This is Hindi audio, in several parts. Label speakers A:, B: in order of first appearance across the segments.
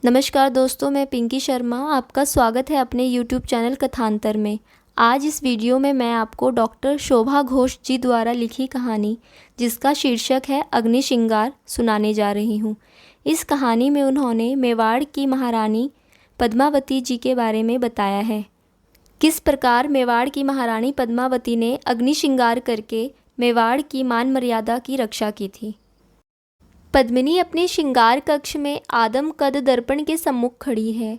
A: नमस्कार दोस्तों, मैं पिंकी शर्मा। आपका स्वागत है अपने YouTube चैनल कथांतर में। आज इस वीडियो में मैं आपको डॉक्टर शोभा घोष जी द्वारा लिखी कहानी, जिसका शीर्षक है अग्निशिंगार, सुनाने जा रही हूँ। इस कहानी में उन्होंने मेवाड़ की महारानी पद्मावती जी के बारे में बताया है। किस प्रकार मेवाड़ की महारानी पद्मावती ने अग्निशिंगार करके मेवाड़ की मान मर्यादा की रक्षा की थी। पद्मिनी अपने श्रृंगार कक्ष में आदम कद दर्पण के सम्मुख खड़ी है।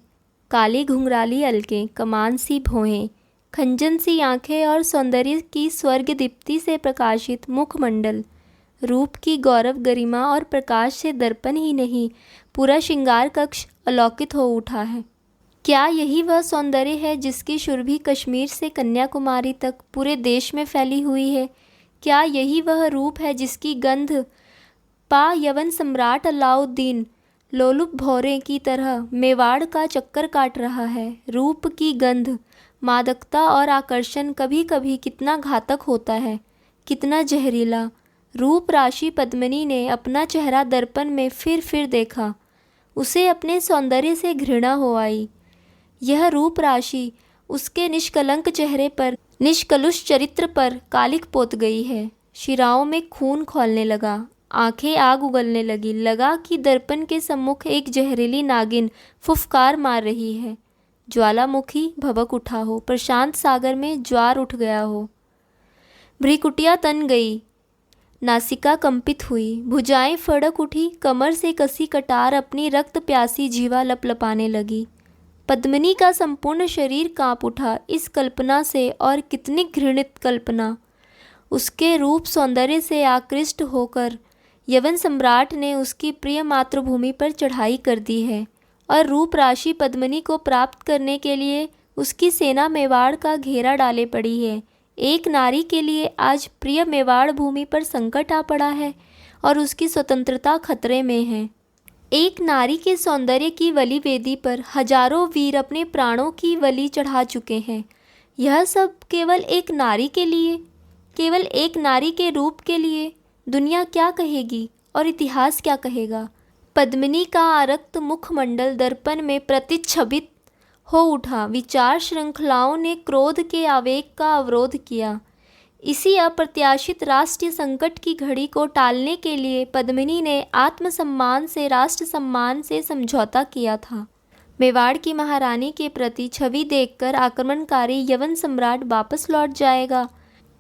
A: काली घुंघराली अलकें, कमान सी भौहें, खंजन सी आंखें और सौंदर्य की स्वर्ग दीप्ति से प्रकाशित मुखमंडल, रूप की गौरव गरिमा और प्रकाश से दर्पण ही नहीं, पूरा श्रृंगार कक्ष अलौकित हो उठा है। क्या यही वह सौंदर्य है जिसकी सुरभि कश्मीर से कन्याकुमारी तक पूरे देश में फैली हुई है? क्या यही वह रूप है जिसकी गंध पा यवन सम्राट अलाउद्दीन लोलुप भौरे की तरह मेवाड़ का चक्कर काट रहा है? रूप की गंध, मादकता और आकर्षण कभी कभी कितना घातक होता है, कितना जहरीला। रूप राशि पद्मिनी ने अपना चेहरा दर्पण में फिर देखा। उसे अपने सौंदर्य से घृणा हो आई। यह रूप राशि उसके निष्कलंक चेहरे पर, निष्कलुष चरित्र पर कालिक पोत गई है। शिराओं में खून खौलने लगा, आंखें आग उगलने लगी। लगा कि दर्पण के सम्मुख एक जहरीली नागिन फुफकार मार रही है। ज्वालामुखी भभक उठा हो, प्रशांत सागर में ज्वार उठ गया हो। भ्रिकुटियाँ तन गई, नासिका कंपित हुई, भुजाएं फड़क उठी, कमर से कसी कटार अपनी रक्त प्यासी जीवा लपलपाने लगी। पद्मिनी का संपूर्ण शरीर कांप उठा इस कल्पना से, और कितनी घृणित कल्पना। उसके रूप सौंदर्य से आकृष्ट होकर यवन सम्राट ने उसकी प्रिय मातृभूमि पर चढ़ाई कर दी है, और रूप राशि पद्मिनी को प्राप्त करने के लिए उसकी सेना मेवाड़ का घेरा डाले पड़ी है। एक नारी के लिए आज प्रिय मेवाड़ भूमि पर संकट आ पड़ा है और उसकी स्वतंत्रता खतरे में है। एक नारी के सौंदर्य की बलि वेदी पर हजारों वीर अपने प्राणों की बलि चढ़ा चुके हैं। यह सब केवल एक नारी के लिए, केवल एक नारी के रूप के लिए। दुनिया क्या कहेगी और इतिहास क्या कहेगा? पद्मिनी का आरक्त मुखमंडल दर्पण में प्रतिच्छबित हो उठा। विचार श्रृंखलाओं ने क्रोध के आवेग का अवरोध किया। इसी अप्रत्याशित राष्ट्रीय संकट की घड़ी को टालने के लिए पद्मिनी ने आत्मसम्मान से, राष्ट्र सम्मान से समझौता किया था। मेवाड़ की महारानी के प्रति छवि देखकर आक्रमणकारी यवन सम्राट वापस लौट जाएगा।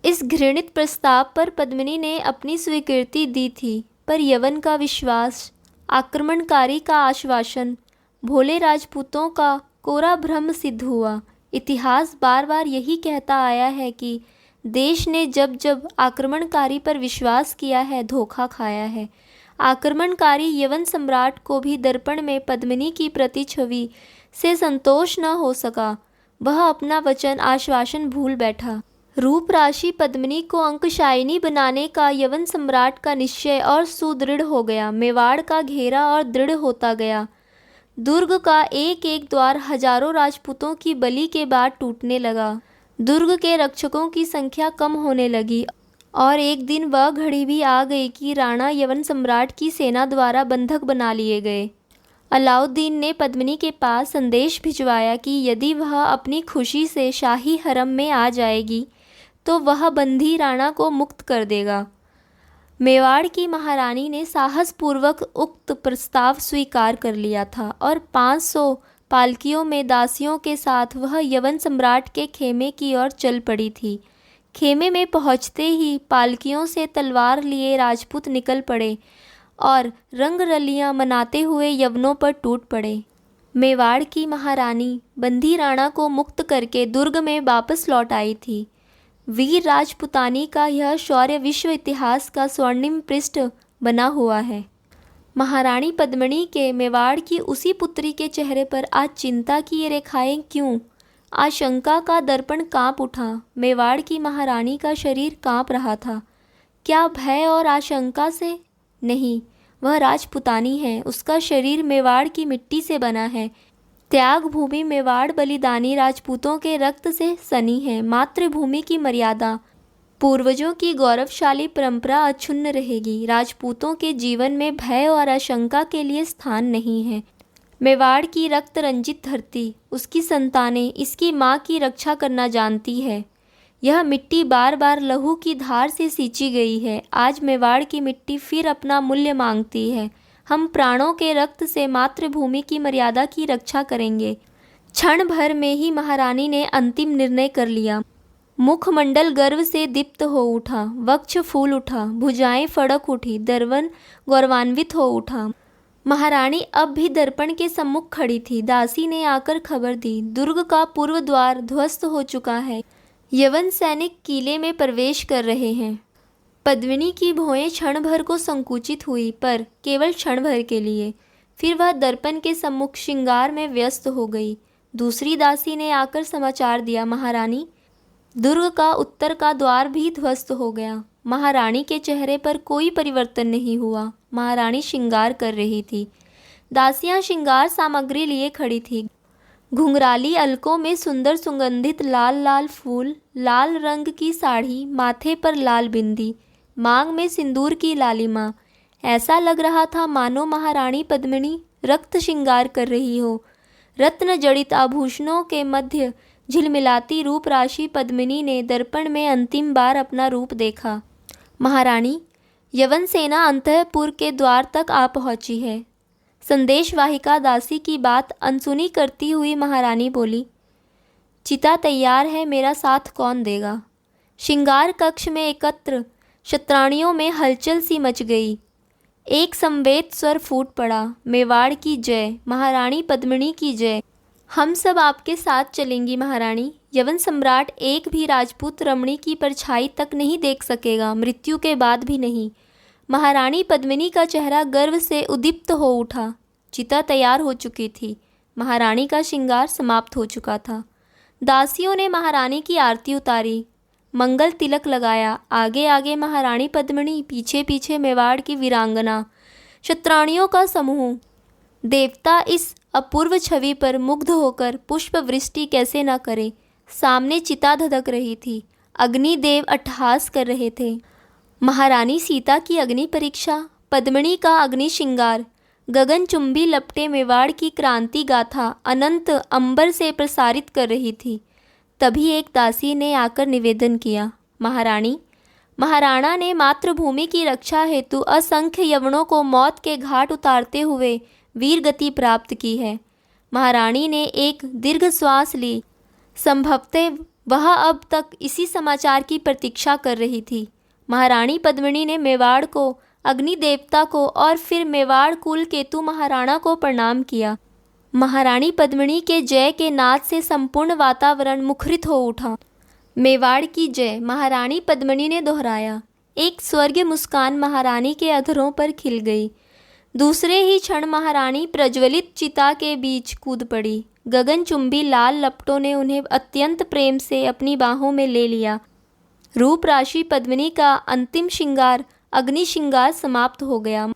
A: इस घृणित प्रस्ताव पर पद्मिनी ने अपनी स्वीकृति दी थी, पर यवन का विश्वास, आक्रमणकारी का आश्वासन, भोले राजपूतों का कोरा भ्रम सिद्ध हुआ। इतिहास बार बार यही कहता आया है कि देश ने जब जब आक्रमणकारी पर विश्वास किया है, धोखा खाया है। आक्रमणकारी यवन सम्राट को भी दर्पण में पद्मिनी की प्रतिछवि से संतोष न हो सका। वह अपना वचन, आश्वासन भूल बैठा। रूप राशि पद्मिनी को अंकशायिनी बनाने का यवन सम्राट का निश्चय और सुदृढ़ हो गया। मेवाड़ का घेरा और दृढ़ होता गया। दुर्ग का एक एक द्वार हजारों राजपूतों की बलि के बाद टूटने लगा। दुर्ग के रक्षकों की संख्या कम होने लगी, और एक दिन वह घड़ी भी आ गई कि राणा यवन सम्राट की सेना द्वारा बंधक बना लिए गए। अलाउद्दीन ने पद्मिनी के पास संदेश भिजवाया कि यदि वह अपनी खुशी से शाही हरम में आ जाएगी तो वह बंदी राणा को मुक्त कर देगा। मेवाड़ की महारानी ने साहसपूर्वक उक्त प्रस्ताव स्वीकार कर लिया था, और 500 पालकियों में दासियों के साथ वह यवन सम्राट के खेमे की ओर चल पड़ी थी। खेमे में पहुंचते ही पालकियों से तलवार लिए राजपूत निकल पड़े और रंग रलियां मनाते हुए यवनों पर टूट पड़े। मेवाड़ की महारानी बंदी राणा को मुक्त करके दुर्ग में वापस लौट आई थी। वीर राजपुतानी का यह शौर्य विश्व इतिहास का स्वर्णिम पृष्ठ बना हुआ है। महारानी पद्मिनी के मेवाड़ की उसी पुत्री के चेहरे पर आज चिंता की ये रेखाएं क्यों? आशंका का दर्पण कांप उठा। मेवाड़ की महारानी का शरीर कांप रहा था। क्या भय और आशंका से? नहीं, वह राजपुतानी है। उसका शरीर मेवाड़ की मिट्टी से बना है। त्याग भूमि मेवाड़ बलिदानी राजपूतों के रक्त से सनी है। मातृभूमि की मर्यादा, पूर्वजों की गौरवशाली परंपरा अक्षुण्ण रहेगी। राजपूतों के जीवन में भय और आशंका के लिए स्थान नहीं है। मेवाड़ की रक्त रंजित धरती, उसकी संतानें इसकी माँ की रक्षा करना जानती है। यह मिट्टी बार बार लहू की धार से सींची गई है। आज मेवाड़ की मिट्टी फिर अपना मूल्य मांगती है। हम प्राणों के रक्त से मातृभूमि की मर्यादा की रक्षा करेंगे। क्षण भर में ही महारानी ने अंतिम निर्णय कर लिया। मुखमंडल गर्व से दीप्त हो उठा, वक्ष फूल उठा, भुजाएं फड़क उठी, दर्पण गौरवान्वित हो उठा। महारानी अब भी दर्पण के सम्मुख खड़ी थी। दासी ने आकर खबर दी, दुर्ग का पूर्व द्वार ध्वस्त हो चुका है। यवन सैनिक किले में प्रवेश कर रहे हैं। पद्मिनी की भौहें क्षण भर को संकुचित हुई, पर केवल क्षण भर के लिए। फिर वह दर्पण के सम्मुख श्रृंगार में व्यस्त हो गई। दूसरी दासी ने आकर समाचार दिया, महारानी, दुर्ग का उत्तर का द्वार भी ध्वस्त हो गया। महारानी के चेहरे पर कोई परिवर्तन नहीं हुआ। महारानी श्रृंगार कर रही थी। दासियां श्रृंगार सामग्री लिए खड़ी थी। घुंघराली अलकों में सुंदर सुगंधित लाल लाल फूल, लाल रंग की साड़ी, माथे पर लाल बिंदी, मांग में सिंदूर की लालिमा। ऐसा लग रहा था मानो महारानी पद्मिनी रक्त श्रृंगार कर रही हो। रत्न जड़ित आभूषणों के मध्य झिलमिलाती रूप राशि पद्मिनी ने दर्पण में अंतिम बार अपना रूप देखा। महारानी, यवन सेना अंतःपुर के द्वार तक आ पहुंची है। संदेशवाहिका दासी की बात अनसुनी करती हुई महारानी बोली, चिता तैयार है, मेरा साथ कौन देगा। श्रृंगार कक्ष में एकत्र क्षत्राणियों में हलचल सी मच गई। एक संवेद स्वर फूट पड़ा, मेवाड़ की जय, महारानी पद्मिनी की जय। हम सब आपके साथ चलेंगी महारानी। यवन सम्राट एक भी राजपूत रमणी की परछाई तक नहीं देख सकेगा, मृत्यु के बाद भी नहीं। महारानी पद्मिनी का चेहरा गर्व से उद्दीप्त हो उठा। चिता तैयार हो चुकी थी। महारानी का श्रृंगार समाप्त हो चुका था। दासियों ने महारानी की आरती उतारी, मंगल तिलक लगाया। आगे आगे महारानी पद्मिनी, पीछे पीछे मेवाड़ की वीरांगना, क्षत्राणियों का समूह। देवता इस अपूर्व छवि पर मुग्ध होकर पुष्प वृष्टि कैसे न करे। सामने चिता धधक रही थी। अग्निदेव अट्टहास कर रहे थे। महारानी सीता की अग्नि परीक्षा, पद्मिनी का अग्नि श्रृंगार, गगनचुंबी लपटे मेवाड़ की क्रांति गाथा अनंत अंबर से प्रसारित कर रही थी। तभी एक दासी ने आकर निवेदन किया, महारानी, महाराणा ने मातृभूमि की रक्षा हेतु असंख्य यवनों को मौत के घाट उतारते हुए वीर गति प्राप्त की है। महारानी ने एक दीर्घ श्वास ली। संभवतः वह अब तक इसी समाचार की प्रतीक्षा कर रही थी। महारानी पद्मिनी ने मेवाड़ को, अग्नि देवता को और फिर मेवाड़ कुल केतु महाराणा को प्रणाम किया। महारानी पद्मिनी के जय के नाद से संपूर्ण वातावरण मुखरित हो उठा। मेवाड़ की जय, महारानी पद्मिनी ने दोहराया। एक स्वर्गीय मुस्कान महारानी के अधरों पर खिल गई। दूसरे ही क्षण महारानी प्रज्वलित चिता के बीच कूद पड़ी। गगनचुंबी लाल लपटों ने उन्हें अत्यंत प्रेम से अपनी बाहों में ले लिया। रूप राशि पद्मिनी का अंतिम श्रृंगार, अग्नि श्रृंगार समाप्त हो गया।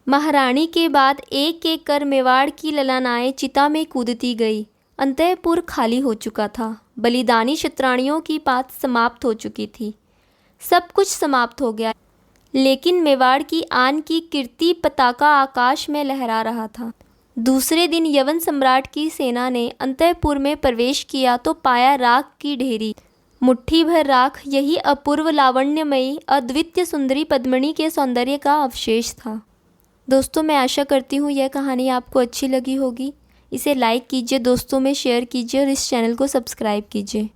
A: महारानी के बाद एक एक कर मेवाड़ की ललानाएं चिता में कूदती गई। अंतःपुर खाली हो चुका था। बलिदानी क्षत्राणियों की बात समाप्त हो चुकी थी। सब कुछ समाप्त हो गया, लेकिन मेवाड़ की आन की कीर्ति पताका आकाश में लहरा रहा था। दूसरे दिन यवन सम्राट की सेना ने अंतःपुर में प्रवेश किया तो पाया राख की ढेरी। मुट्ठी भर राख यही अपूर्व लावण्यमयी अद्वितीय सुंदरी पद्मिनी के सौंदर्य का अवशेष था। दोस्तों, मैं आशा करती हूँ यह कहानी आपको अच्छी लगी होगी। इसे लाइक कीजिए, दोस्तों में शेयर कीजिए और इस चैनल को सब्सक्राइब कीजिए।